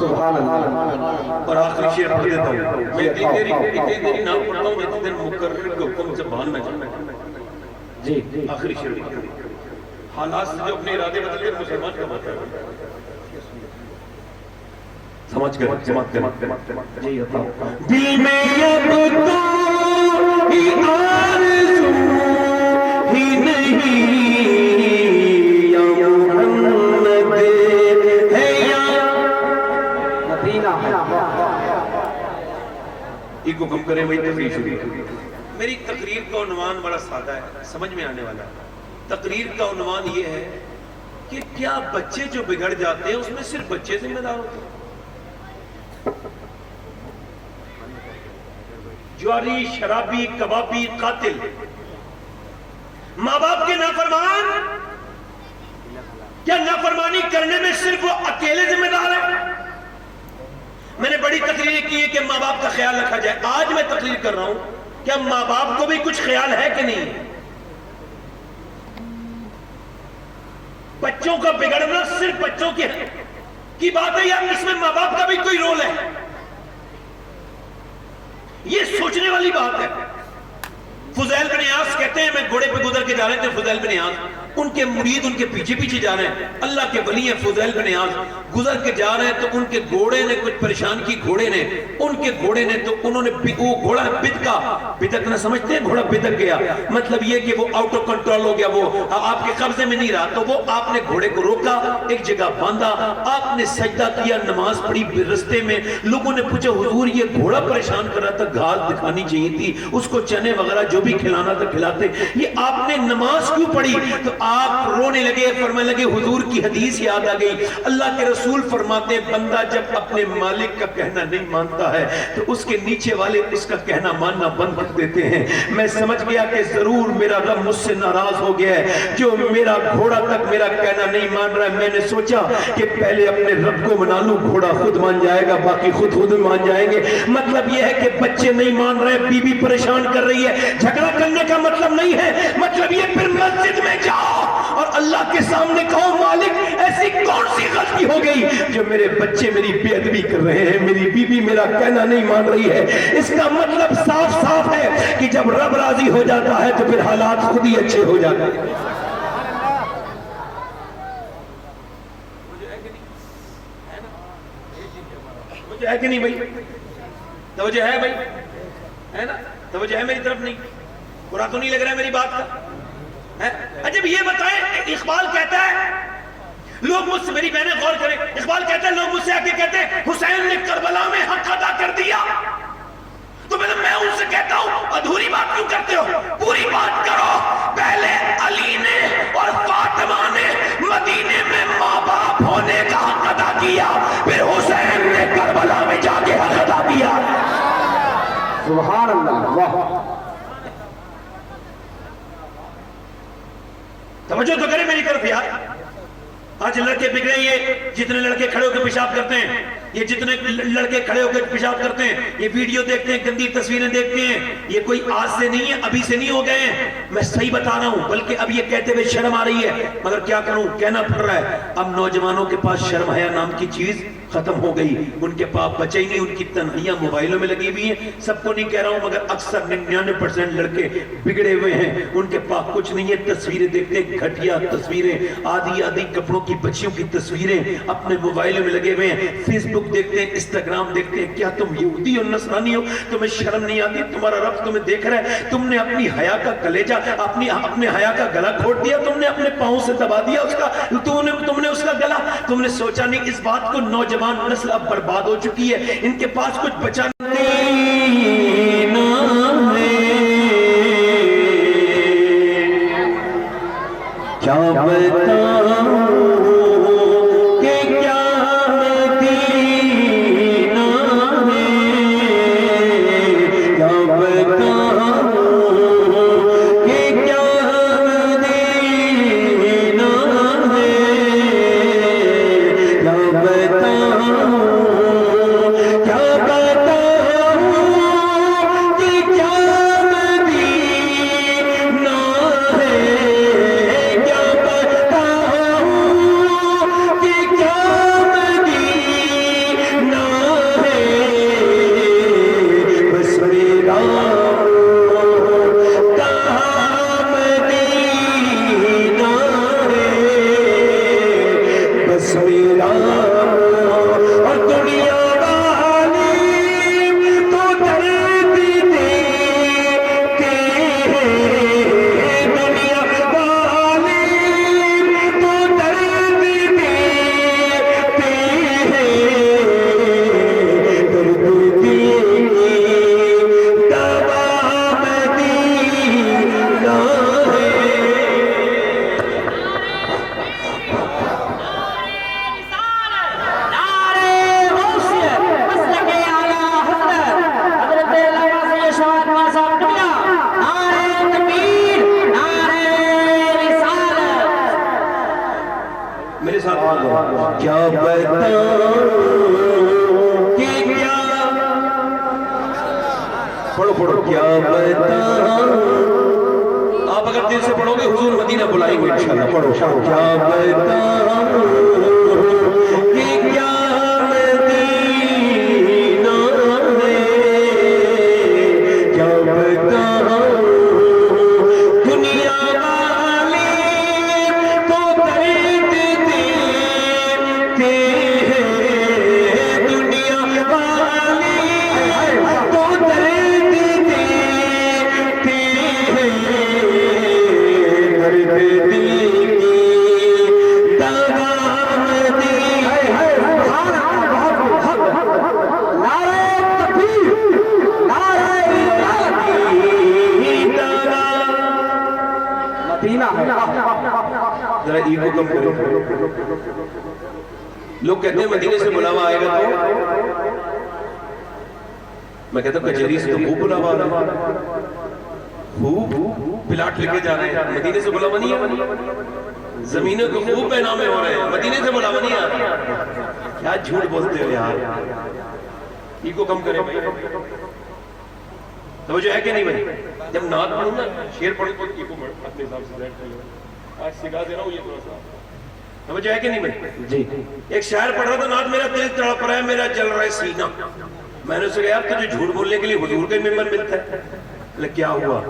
سبحان اللہ اور آخری شعر پڑھ دیتا ہوں میں اتنی دیری نام پڑھتا ہوں جتنی دیر مقرر کے حکم سے باہر نہ جانا جی آخری شعر حالات سے جو اپنے ارادے بدل کر مسلمان کا ماتا ہے سمجھ کر جی بتاؤ دل میں اب تو ہی آرزو ہی نہیں یا محمد ہے یا مدینہ ایک حکم کرے وہی تقریر شروع. میری تقریر کا عنوان بڑا سادہ ہے سمجھ میں آنے والا ہے. تقریر کا عنوان یہ ہے کہ کیا بچے جو بگڑ جاتے ہیں اس میں صرف بچے ذمہ دار ہوتے ہیں؟ جواری شرابی کبابی قاتل ماں باپ کے نافرمان کیا نافرمانی کرنے میں صرف وہ اکیلے ذمہ دار ہیں؟ میں نے بڑی تقریر کی ہے کہ ماں باپ کا خیال رکھا جائے. آج میں تقریر کر رہا ہوں کیا ماں باپ کو بھی کچھ خیال ہے کہ نہیں؟ بچوں کا بگڑنا صرف بچوں کی بات ہے یا اس میں ماں باپ کا بھی کوئی رول ہے؟ یہ سوچنے والی بات ہے. فضیل بن عیاض کہتے ہیں میں گھوڑے پہ گزر کے جا رہے تھے. فضیل بن عیاض ان کے مرید ان کے پیچھے پیچھے جا رہے ہیں. اللہ کے ولی ہیں فضیل بن عیاض گزر کے جا رہے ہیں تو ان کے گھوڑے نے کچھ پریشان کی. گھوڑے نے ان کے گھوڑے نے تو انہوں نے وہ گھوڑا بدکا. بدکنا سمجھتے ہیں گھوڑا بدک گیا مطلب یہ کہ وہ آؤٹ آف کنٹرول ہو گیا وہ آپ کے قبضے میں نہیں رہا. تو وہ آپ نے گھوڑے کو روکا ایک جگہ باندھا آپ نے سجدہ کیا نماز پڑھی. رستے میں لوگوں نے پوچھا حضور یہ گھوڑا پریشان کر رہا تھا گھاس دکھانی چاہیے تھی اس کو چنے وغیرہ جو بھی کھلانا تھا کھلاتے یہ آپ نے نماز کیوں پڑھی؟ تو آپ رونے لگے فرمانے لگے حضور کی حدیث یاد آ گئی. اللہ کے رسول فرماتے ہیں بندہ جب اپنے مالک کا کہنا نہیں مانتا ہے تو اس کے نیچے والے اس کا کہنا ماننا بند کر دیتے ہیں. میں سمجھ گیا کہ ضرور میرا رب مجھ سے ناراض ہو گیا ہے جو میرا گھوڑا تک میرا کہنا نہیں مان رہا ہے. میں نے سوچا کہ پہلے اپنے رب کو منا لوں گھوڑا خود مان جائے گا باقی خود مان جائیں گے. مطلب یہ ہے کہ بچے نہیں مان رہے بیوی پریشان کر رہی ہے. جھگڑا کرنے کا مطلب نہیں ہے مطلب یہ پھر مسجد میں جاؤ اور اللہ کے سامنے کہو مالک ایسی کون سی غلطی ہو گئی جو میرے بچے میری بے ادبی کر رہے ہیں میری بیوی میرا کہنا نہیں مان رہی ہے. اس کا مطلب صاف صاف ہے کہ جب رب راضی ہو جاتا ہے تو پھر حالات خود ہی اچھے ہو جاتے ہیں. توجہ ہے کہ نہیں بھائی؟ توجہ ہے بھائی ہے نا؟ توجہ ہے میری طرف نہیں؟ برا تو نہیں لگ رہا ہے میری بات کا؟ عجب یہ بتائیں اقبال کہتا ہے لوگ مجھ سے میری بہنیں غور کریں اقبال کہتا ہے لوگ مجھ سے آ کے کہتے ہیں حسین نے کربلا میں حق ادا کر دیا. تو میں ان سے کہتا ہوں ادھوری بات کیوں کرتے ہو؟ پوری بات کرو. پہلے علی نے اور فاطمہ نے مدینے میں ماں باپ ہونے کا حق ادا کیا پھر حسین نے کربلا میں جا کے حق ادا کیا. سبحان اللہ واہ توجہ تو کرے میری طرف یار. آج لڑکے بگڑے یہ جتنے لڑکے کھڑے ہو کے پیشاب کرتے ہیں یہ جتنے لڑکے کھڑے ہو کے پیشاب کرتے ہیں یہ ویڈیو دیکھتے ہیں گندی تصویریں دیکھتے ہیں یہ کوئی آج سے نہیں ہے ابھی سے نہیں ہو گئے ہیں. میں صحیح بتا رہا ہوں بلکہ اب یہ کہتے ہوئے شرم آ رہی ہے مگر کیا کروں کہنا پڑ رہا ہے. اب نوجوانوں کے پاس شرم حیا نام کی چیز ختم ہو گئی. ان کے پاس بچے ہی نہیں ان کی تنہائیاں موبائلوں میں لگی ہوئی ہیں. سب کو نہیں کہہ رہا ہوں مگر اکثر 99% لڑکے بگڑے ہوئے ہیں. ان کے پاس کچھ نہیں ہے تصویریں دیکھتے ہیں گھٹیا تصویریں آدھی کپڑوں کی بچیوں کی تصویریں اپنے موبائلوں میں لگے ہوئے ہیں. فیس بک دیکھتے ہیں انسٹاگرام دیکھتے ہیں. کیا تم یہودی اور نصرانی ہو؟ تمہیں شرم نہیں آتی؟ تمہارا رب تمہیں دیکھ رہا ہے. تم نے اپنی حیا کا کلیجہ اپنے حیا کا گلا کھوٹ دیا. تم نے اپنے پاؤں سے دبا دیا اس کا تم نے اس کا گلا. تم ne سوچا نہیں اس بات کو نوجوان نسل اب برباد ہو چکی ہے ان کے پاس کچھ بچا کیا بتاؤں. آپ اگر دل سے پڑھو گے حضور مدینہ بلائیں گے انشاءاللہ. پڑھو. کیا بتاؤں کہ کیا مدینہ ہے، کیا بتاؤں دنیا والی تو درد دیتے ہیں، دنیا والی تو درد دیتے ہیں، درد دل کی دوا دی. مدینہ ہے. ذرا ایگو کم کرو. لوگ کہتے ہیں مدینے سے بلاوا آئے گا تو میں کہتا ہوں کچہری سے تو خوب بلاوا آ رہا ہے، خوب پلاٹ لے کے جا رہے ہیں. مدینے سے بلاوا نہیں ہے، زمینوں کو خوب پہنامے ہو رہے ہیں، مدینے سے بلاوا نہیں آ رہا. کیا جھوٹ بولتے ہو یار. ایگو کم کرے بھائی. توجہ ہے کہ نہیں بھائی؟ جب نعت پڑھوں نا شعر پڑھوں تو ایگو اپنے حساب سے بیٹھ کر آج سکھا دے رہا ہوں یہ تھوڑا سا. توجہ ہے کہ نہیں بھائی؟ جی ایک شاعر پڑھ رہا تھا نعت، میرا دل تڑپ رہا ہے، میرا جل رہا ہے سینہ. میں نے اسے کہا یار تجھے جھوٹ بولنے کے لیے حضور کا ممبر ملتا ہے؟ بولے کیا ہوا؟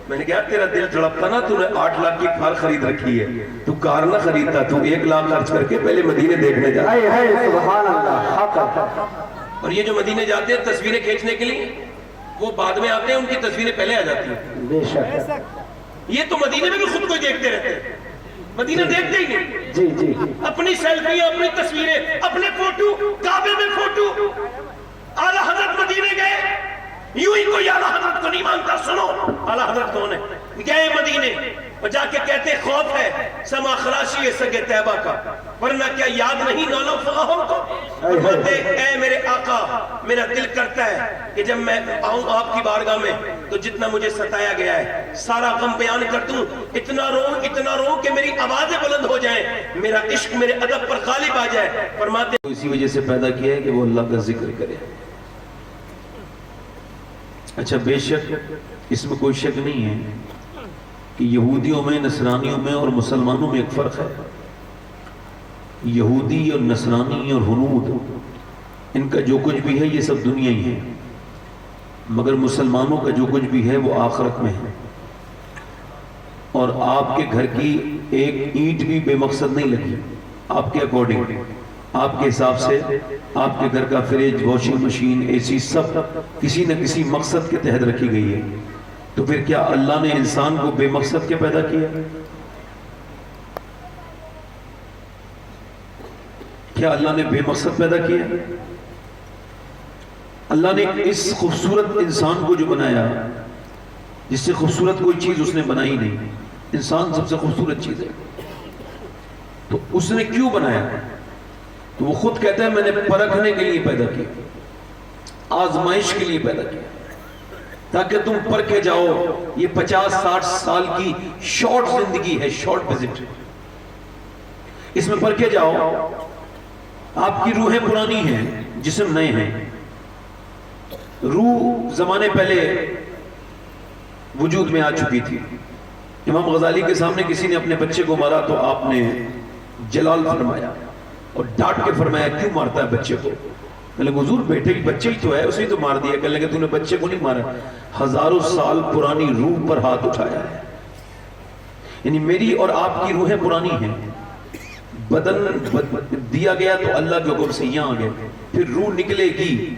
میں نے کہا تیرا دل تڑپتا نا، تو نے 8 لاکھ کی کار خرید رکھی ہے، تو کار نہ خریدتا، تو 1 لاکھ خرچ کر کے پہلے مدینے دیکھنے جا. سبحان اللہ. حق. اور یہ جو مدینے جاتے ہیں تصویریں کھینچنے کے لیے، وہ بعد میں آتے ہیں، ان کی تصویریں پہلے آ جاتی ہیں. بے شک. یہ تو مدینے میں بھی خود کو دیکھتے رہتے ہیں، مدینہ دیکھتے ہی نہیں. جی جی. اپنی سیلفیاں، اپنی تصویریں، اپنے فوٹو، کعبے میں فوٹو. اعلیٰ حضرت مدینے گئے، یوں ہی کوئی اعلیٰ حضرت کو نہیں مانتا. سنو اعلیٰ حضرت کون ہے؟ گئے مدینے اور جا کے کہتے خوف ہے سما خراشی ہے سگے طیبہ کا، ورنہ کیا یاد نہیں نالوں فغاہوں کو. فرماتے اے میرے آقا میرا دل کرتا ہے کہ جب میں آؤں آپ کی بارگاہ میں تو جتنا مجھے ستایا گیا ہے سارا غم بیان کر دوں، اتنا رو کہ میری آوازیں بلند ہو جائیں، میرا عشق میرے ادب پر غالب آ جائے. فرماتے اسی وجہ سے پیدا کیا ہے کہ وہ اللہ کا ذکر کرے. اچھا بے شک اس میں کوئی شک نہیں ہے کہ یہودیوں میں، نصرانیوں میں اور مسلمانوں میں ایک فرق ہے. یہودی اور نصرانی اور ہنود ان کا جو کچھ بھی ہے یہ سب دنیا ہی ہے، مگر مسلمانوں کا جو کچھ بھی ہے وہ آخرت میں ہے. اور آپ کے گھر کی ایک اینٹ بھی بے مقصد نہیں لگی. آپ کے اکارڈنگ، آپ کے حساب سے آپ کے گھر کا فریج، واشنگ مشین، اے سی سب کسی نہ کسی مقصد کے تحت رکھی گئی ہے. تو پھر کیا اللہ نے انسان کو بے مقصد کے پیدا کیا؟ کیا اللہ نے بے مقصد پیدا کیا؟ اللہ نے اس خوبصورت انسان کو جو بنایا، جس سے خوبصورت کوئی چیز اس نے بنائی نہیں. انسان سب سے خوبصورت چیز ہے. تو اس نے کیوں بنایا؟ تو وہ خود کہتا ہے میں نے پرکھنے کے لیے پیدا کیا، آزمائش کے لیے پیدا کیا، تاکہ تم پرکھے جاؤ. یہ 50-60 سال کی شارٹ زندگی ہے، شارٹ وزٹ. اس میں پرکھے جاؤ. آپ کی روحیں پرانی ہیں، جسم نئے ہیں. روح زمانے پہلے وجود میں آ چکی تھی. امام غزالی کے سامنے کسی نے اپنے بچے کو مارا تو آپ نے جلال فرمایا اور ڈانٹ کے فرمایا کیوں مارتا ہے بچے کو؟ کہنے لگے حضور بیٹے کی بچے ہی تو ہے، اسے تو مار دیا. کہنے لگے تو نے بچے کو نہیں مارا، ہزاروں سال پرانی روح پر ہاتھ اٹھایا ہے. یعنی میری اور آپ کی روحیں پرانی ہیں. بدن دیا گیا تو اللہ کے حکم سے یہاں آ گئے، پھر روح نکلے گی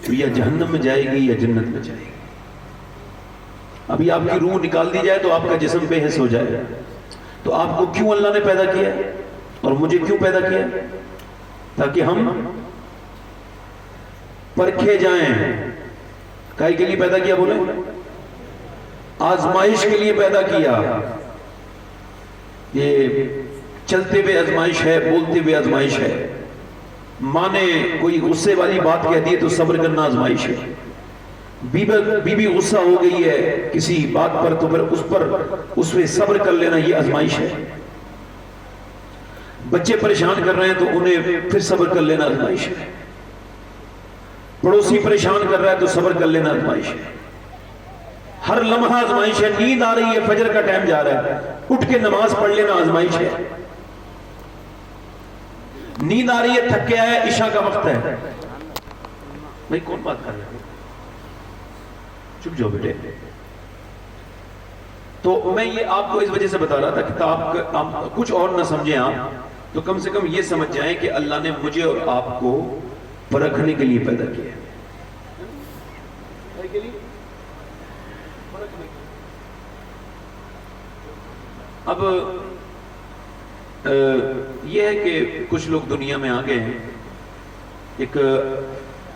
تو یا جہنم میں جائے گی یا جنت میں جائے گی. ابھی آپ کی روح نکال دی جائے تو آپ کا جسم بے حس ہو جائے گا. تو آپ کو کیوں اللہ نے پیدا کیا اور مجھے کیوں پیدا کیا؟ تاکہ ہم پرکھے جائیں. کائی کے لیے پیدا کیا بولے؟ آزمائش کے لیے پیدا کیا. یہ چلتے ہوئے آزمائش ہے، بولتے ہوئے آزمائش ہے. ماں نے کوئی غصے والی بات کہہ دی تو صبر کرنا آزمائش ہے. بی بی غصہ ہو گئی ہے کسی بات پر تو پھر اس پہ صبر کر لینا یہ آزمائش ہے. بچے پریشان کر رہے ہیں تو انہیں پھر صبر کر لینا آزمائش ہے. پڑوسی پریشان کر رہا ہے تو صبر کر لینا آزمائش ہے. ہر لمحہ آزمائش ہے. نیند آ رہی ہے, فجر کا ٹائم جا رہا ہے, اٹھ کے نماز پڑھ لینا آزمائش ہے. نیند آ رہی ہے, تھک کے آیا, عشاء کا وقت ہے. بھائی کون بات کر رہے ہیں؟ چپ جاؤ بیٹے. تو میں یہ آپ کو اس وجہ سے بتا رہا تھا کہ آپ کچھ اور نہ سمجھیں آپ, تو کم سے کم یہ سمجھ جائیں کہ اللہ نے مجھے اور آپ کو پرکھنے کے لیے پیدا کیا ہے. اب یہ ہے کہ کچھ لوگ دنیا میں آ گئے ہیں. ایک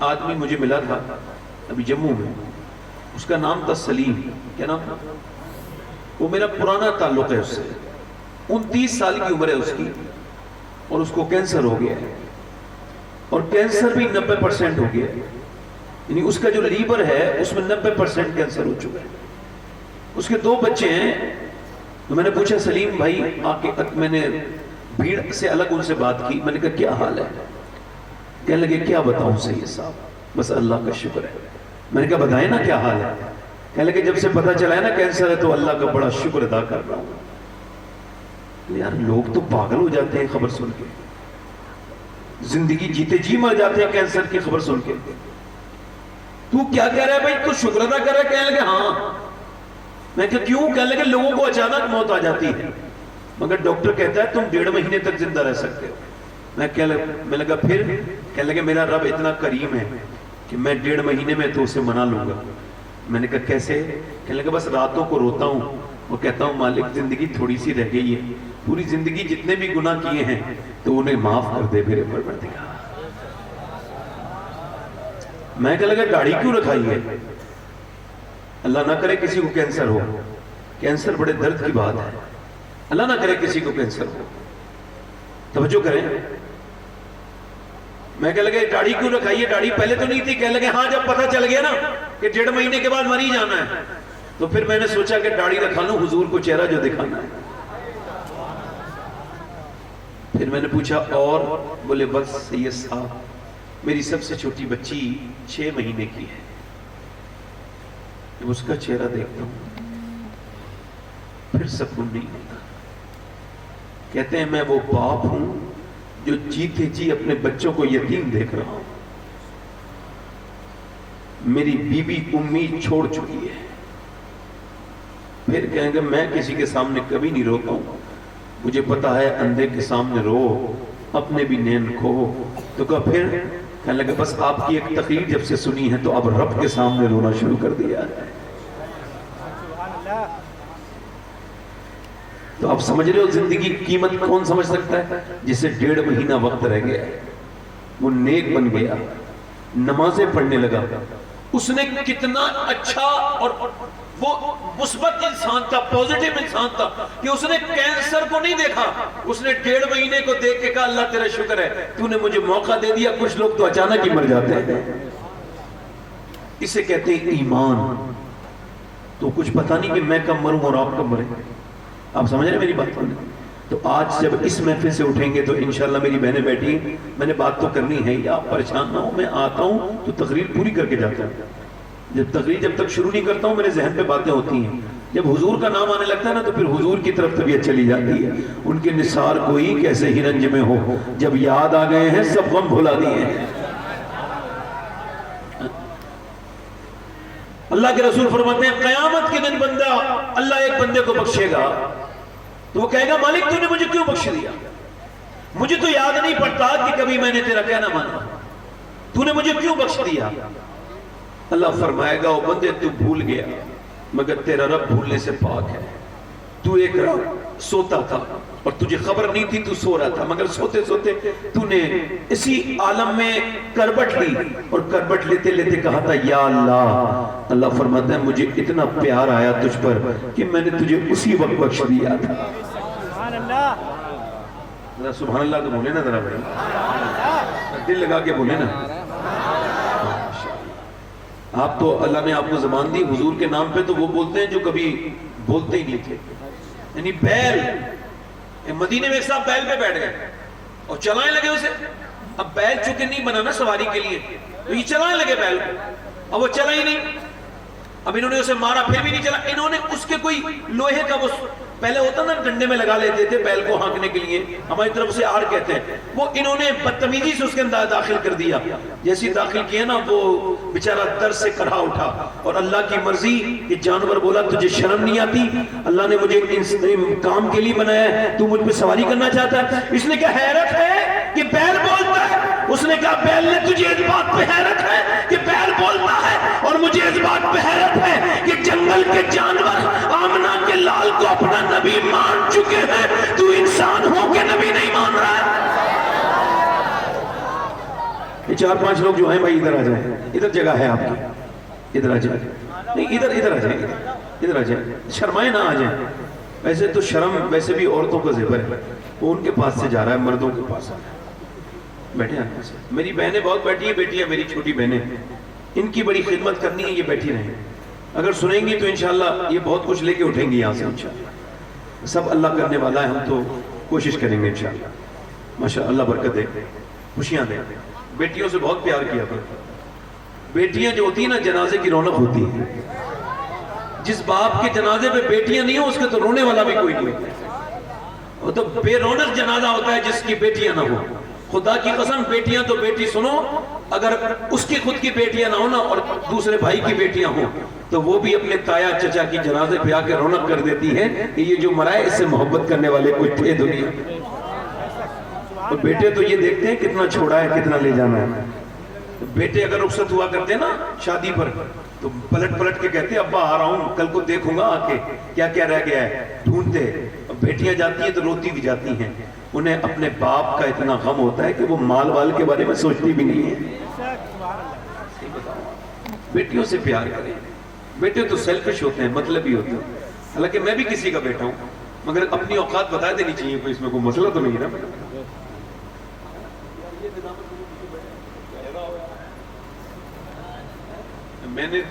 آدمی مجھے ملا تھا ابھی جموں میں, اس کا نام تھا سلیم. کیا نام تھا؟ وہ میرا پرانا تعلق ہے اس سے. 29 سال کی عمر ہے اس کی, اور اس کو کینسر ہو گیا ہے, اور کینسر بھی 90% ہو گیا ہے. یعنی اس کا جو لیور ہے اس میں 90% کینسر ہو چکا ہے. اس کے 2 بچے ہیں. تو میں نے پوچھا سلیم بھائی آ کے, میں نے بھیڑ سے الگ ان سے بات کی. میں نے کہا کیا حال ہے؟ کہنے لگے کیا بتاؤں سید صاحب, بس اللہ کا شکر ہے. میں نے کہا بتائیں نا کیا حال ہے. کہنے لگے جب سے پتہ چلا ہے نا کینسر ہے تو اللہ کا بڑا شکر ادا کر رہا ہوں. یار لوگ تو پاگل ہو جاتے ہیں خبر سن کے, زندگی جیتے جی مر جاتے ہیں کینسر کی خبر سن کے. تو کیا کہہ رہا ہے بھائی, تو شکر ادا کر رہا ہے؟ کہنے لگے ہاں. میں کہا کیوں؟ کہنے لگے لوگوں کو اچانک موت آ جاتی ہے, مگر ڈاکٹر کہتا ہے تم 1.5 مہینے تک زندہ رہ سکتے ہو. میں لگا پھر؟ کہنے لگے میرا رب اتنا کریم ہے کہ میں 1.5 مہینے میں تو اسے منا لوں گا. میں نے کہا کیسے؟ کہنے لگا بس راتوں کو روتا ہوں اور کہتا ہوں مالک زندگی تھوڑی سی رہ گئی ہے, پوری زندگی جتنے بھی گناہ کیے ہیں تو انہیں معاف کر دے میرے پروردگار. میں کہنے لگا گاڑی کیوں رکھائی ہے؟ اللہ نہ کرے کسی کو کینسر ہو. کینسر بڑے درد کی بات ہے, اللہ نہ کرے کسی کو کینسر ہو. توجہ کریں. میں کہنے لگے داڑھی کیوں رکھائی ہے؟ داڑھی پہلے تو نہیں تھی. کہنے لگے ہاں جب پتہ چل گیا نا کہ 1.5 مہینے کے بعد مر ہی جانا ہے تو پھر میں نے سوچا کہ داڑھی رکھا لوں, حضور کو چہرہ جو دکھانا ہے. پھر میں نے پوچھا اور؟ بولے بس سید صاحب میری سب سے چھوٹی بچی 6 مہینے کی ہے, جب اس کا چہرہ دیکھتا ہوں پھر سکون نہیں ہوتا. کہتے ہیں میں وہ باپ ہوں جو جیتے جی اپنے بچوں کو یتیم دیکھ رہا ہوں. میری بیوی امید چھوڑ چکی ہے. پھر کہیں گے میں کسی کے سامنے کبھی نہیں روتا ہوں, مجھے پتا ہے اندھے کے سامنے رو اپنے بھی نین کھو. تو کہا پھر؟ کہنے لگے بس آپ کی ایک تقریر جب سے سنی ہے تو اب رب کے سامنے رونا شروع کر دیا ہے. تو آپ سمجھ رہے ہو زندگی کی قیمت کون سمجھ سکتا ہے؟ جسے 1.5 مہینہ وقت رہ گیا, وہ نیک بن گیا, نمازیں پڑھنے لگا, اس نے کتنا اچھا اور وہ مثبت انسان تھا, پوزیٹیو انسان تھا کہ اس نے کینسر کو نہیں دیکھا, اس نے 1.5 مہینے کو دیکھ کے کہا اللہ تیرا شکر ہے تو نے مجھے موقع دے دیا. کچھ لوگ تو اچانک ہی مر جاتے ہیں. اسے کہتے ہیں ایمان. تو کچھ پتا نہیں کہ میں کب مروں اور آپ کب مریں. آپ سمجھ رہے ہیں میری بات کو؟ تو آج جب اس محفل سے اٹھیں گے تو انشاءاللہ میری بہنیں بیٹھی, میں نے بات تو کرنی ہے, یا آپ پریشان نہ ہو, میں آتا ہوں تو تقریر پوری کر کے جاتا ہوں. جب تک شروع نہیں کرتا ہوں میرے ذہن پہ باتیں ہوتی ہیں. جب حضور کا نام آنے لگتا ہے نا تو پھر حضور کی طرف طبیعت چلی جاتی ہے. ان کے نثار کوئی کیسے ہی رنج میں ہو, جب یاد آ گئے ہیں سب غم بھلا دیے ہیں. اللہ کے رسول فرماتے ہیں قیامت کے دن بندہ, اللہ ایک بندے کو بخشے گا تو وہ کہے گا مالک تو نے مجھے کیوں بخش دیا؟ مجھے تو یاد نہیں پڑتا کہ کبھی میں نے تیرا کہنا مانا, تو نے مجھے کیوں بخش دیا؟ اللہ فرمائے گا او بندے تو بھول گیا مگر تیرا رب بھولنے سے پاک ہے. تو ایک رات سوتا تھا اور تجھے خبر نہیں تھی, تو سو رہا تھا, مگر سوتے سوتے تو نے اسی عالم میں کربٹ لی اور کربٹ لیتے لیتے کہا تھا یا اللہ. اللہ فرماتا ہے مجھے اتنا پیار آیا تجھ پر کہ میں نے تجھے اسی وقت بخش دیا تھا. سبحان اللہ. سبحان اللہ تو بولے نا ذرا بھائی, دل لگا کے بولے نا. آپ تو اللہ نے آپ کو زبان دی حضور کے نام پہ, تو وہ بولتے ہیں جو کبھی بولتے ہی نہیں تھے. یعنی بیل, مدینے میں ایک صاحب بیل پہ بیٹھ گئے اور چلائیں لگے اسے. اب بیل چونکہ نہیں بنا نا سواری کے لیے, تو یہ چلائیں لگے بیل کو, اب وہ چلا ہی نہیں. اب انہوں نے اسے مارا پھر بھی نہیں چلا، انہوں نے اس کے کوئی لوہے کا وہ پہلے ہوتا نا ڈنڈے میں لگا لیتے تھے بیل کو ہانکنے کے لیے، ہماری طرف سے آڑ کہتے ہیں، وہ انہوں نے بدتمیزی سے اس کے اندر داخل کر دیا، جیسی داخل کیا نا وہ بیچارہ درد سے کرا اٹھا، اور اللہ کی مرضی یہ جانور بولا تجھے شرم نہیں آتی، اللہ نے مجھے اس کام کے لیے بنایا ہے، تو مجھ پہ سواری کرنا چاہتا ہے؟ اس نے کہا حیرت ہے کہ بیل بولتا ہے، اس نے کہا بیل نے تجھے اس بات پہ حیرت ہے کہ بیل بولتا ہے، اور مجھے اس بات پہ حیرت ہے کہ جنگل کے جانور آمنہ کے لال کو اپنا نبی مان چکے ہیں، تو انسان ہو کے نبی نہیں مان رہا ہے۔ یہ 4-5 لوگ جو ہیں بھائی ادھر آ جائیں، ادھر جگہ ہے آپ کی، ادھر آ جائیں، نہیں ادھر آ جائیں، ادھر آ جائیں، شرمائے نہ آ جائیں، ویسے تو شرم ویسے بھی عورتوں کا زیور ہے، وہ ان کے پاس سے جا رہا ہے، مردوں کے پاس آ رہا ہے۔ بیٹھے ہیں میری بہنیں بہت بیٹھی ہیں، بیٹی ہے میری چھوٹی بہنیں، ان کی بڑی خدمت کرنی ہے، یہ بیٹھی رہیں، اگر سنیں گی تو انشاءاللہ یہ بہت کچھ لے کے اٹھیں گی یہاں سے انشاءاللہ، سب اللہ کرنے والا ہے، ہم تو کوشش کریں گے انشاءاللہ، ماشاءاللہ اللہ برکت دے، خوشیاں دے۔ بیٹیوں سے بہت پیار کیا کرو، بیٹیاں جو ہوتی ہیں نا جنازے کی رونق ہوتی ہے، جس باپ کے جنازے پہ بیٹیاں نہیں ہو اس کے تو رونے والا بھی کوئی نہیں، وہ تو بے رونق جنازہ ہوتا ہے جس کی بیٹیاں نہ ہو۔ خدا کی قسم بیٹیاں تو بیٹی سنو، اگر اس کی خود کی بیٹیاں نہ ہو نا اور دوسرے بھائی کی بیٹیاں ہوں تو وہ بھی اپنے تایا چچا کی جنازے پہ آ کے رونق کر دیتی ہیں کہ یہ جو مرا ہے اس سے محبت کرنے والے کوئی تھے دنیا۔ اور بیٹے تو یہ دیکھتے ہیں کتنا چھوڑا ہے کتنا لے جانا ہے۔ بیٹے اگر رخصت ہوا کرتے نا شادی پر تو پلٹ پلٹ کے کہتے ابا آ رہا ہوں کل کو دیکھوں گا آ کے کیا کیا رہ گیا ہے، ڈھونڈتے۔ بیٹیاں جاتی ہیں تو روتی بھی جاتی ہیں، انہیں اپنے باپ کا اتنا غم ہوتا ہے کہ وہ مال وال کے بارے میں سوچتی بھی نہیں ہے۔ بیٹیوں سے پیار کریں، بیٹے تو سیلفش ہوتے ہیں، مطلبی ہوتے ہیں، حالانکہ میں بھی کسی کا بیٹا ہوں مگر اپنی اوقات بتا دینی چاہیے، کوئی اس میں کوئی مسئلہ تو نہیں نا۔ میں نے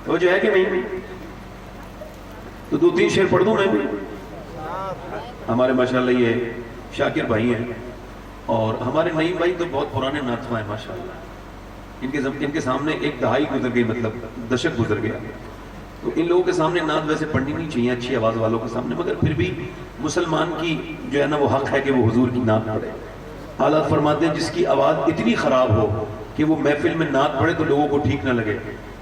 تو جو ہے کہ نہیں تو 2-3 شعر پڑھ دوں میں بھی۔ ہمارے ماشاءاللہ یہ شاکر بھائی ہیں اور ہمارے نعیم بھائی تو بہت پرانے نعت خواہ ہیں ماشاءاللہ، ان کے سامنے ایک دہائی گزر گئی، مطلب دشک گزر گیا، تو ان لوگوں کے سامنے نعت ویسے پڑھنی نہیں چاہیے اچھی آواز والوں کے سامنے، مگر پھر بھی مسلمان کی جو ہے نا وہ حق ہے کہ وہ حضور کی نعت پڑھے۔ حالات فرماتے ہیں جس کی آواز اتنی خراب ہو کہ وہ محفل میں نعت پڑھے تو لوگوں کو ٹھیک نہ لگے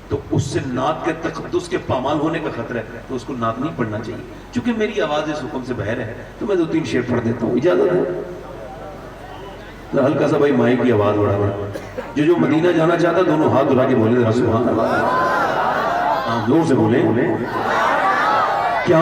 تو اس سے نعت کے تقدس کے پامال ہونے کا خطرہ ہے، تو اس کو نعت نہیں پڑھنا چاہیے۔ چونکہ میری آواز اس حکم سے باہر ہے تو میں 2-3 شعر پڑھ دیتا ہوں، اجازت ہے؟ ہلکا سا بھائی مائی کی آواز بڑھا، جو مدینہ جانا چاہتا دونوں ہاتھ اٹھا کے بولے ذرا سبحان اللہ، زور سے بولیں۔ کیا